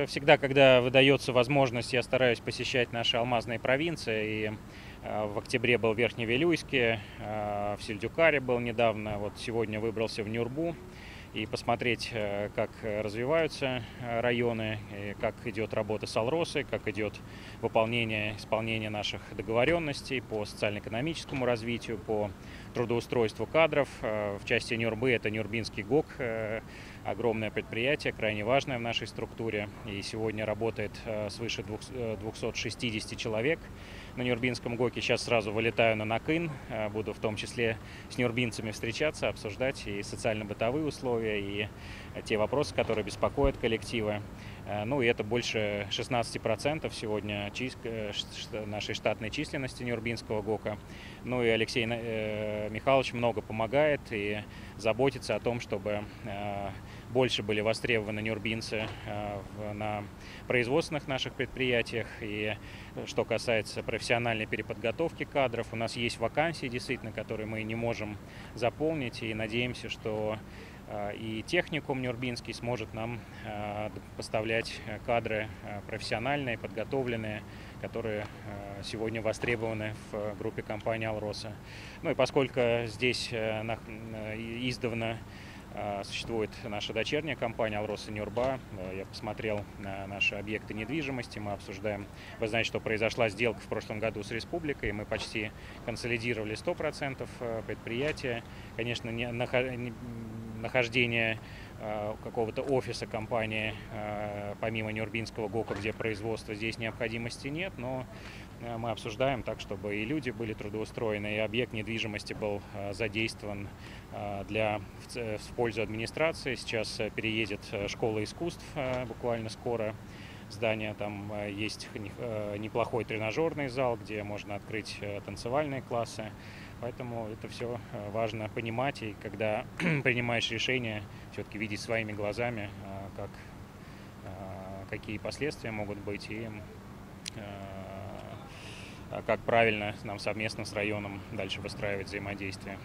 всегда, когда выдается возможность, я стараюсь посещать наши алмазные провинции. И в октябре был в Верхневилюйске, в Сельдюкаре был недавно. Вот сегодня выбрался в Нюрбу и посмотреть, как развиваются районы, и как идет работа с Алросой, как идет исполнение наших договоренностей по социально-экономическому развитию, по трудоустройству кадров. В части Нюрбы это Нюрбинский ГОК, огромное предприятие, крайне важное в нашей структуре. И сегодня работает свыше 260 человек на Нюрбинском ГОКе. Сейчас сразу вылетаю на Накын, буду в том числе с нюрбинцами встречаться, обсуждать и социально-бытовые условия, и те вопросы, которые беспокоят коллективы. Ну и это больше 16% сегодня нашей штатной численности Нюрбинского ГОКа. Ну и Алексей Михайлович много помогает и заботится о том, чтобы больше были востребованы нюрбинцы на производственных наших предприятиях. И что касается профессиональной переподготовки кадров, у нас есть вакансии, действительно, которые мы не можем заполнить, и надеемся, что и техникум Нюрбинский сможет нам поставлять кадры профессиональные, подготовленные, которые сегодня востребованы в группе компании «Алроса». Ну и поскольку здесь издавна существует наша дочерняя компания «Алроса Нюрба», я посмотрел на наши объекты недвижимости, мы обсуждаем. Вы знаете, что произошла сделка в прошлом году с республикой, мы почти консолидировали 100% предприятия. Конечно, нахождение какого-то офиса компании помимо Нюрбинского ГОКа, где производство, здесь необходимости нет, но мы обсуждаем так, чтобы и люди были трудоустроены, и объект недвижимости был задействован в пользу администрации. Сейчас переедет школа искусств буквально скоро. Здание, там есть неплохой тренажерный зал, где можно открыть танцевальные классы. Поэтому это все важно понимать, и когда принимаешь решение, все-таки видеть своими глазами, какие последствия могут быть, и как правильно нам совместно с районом дальше выстраивать взаимодействие.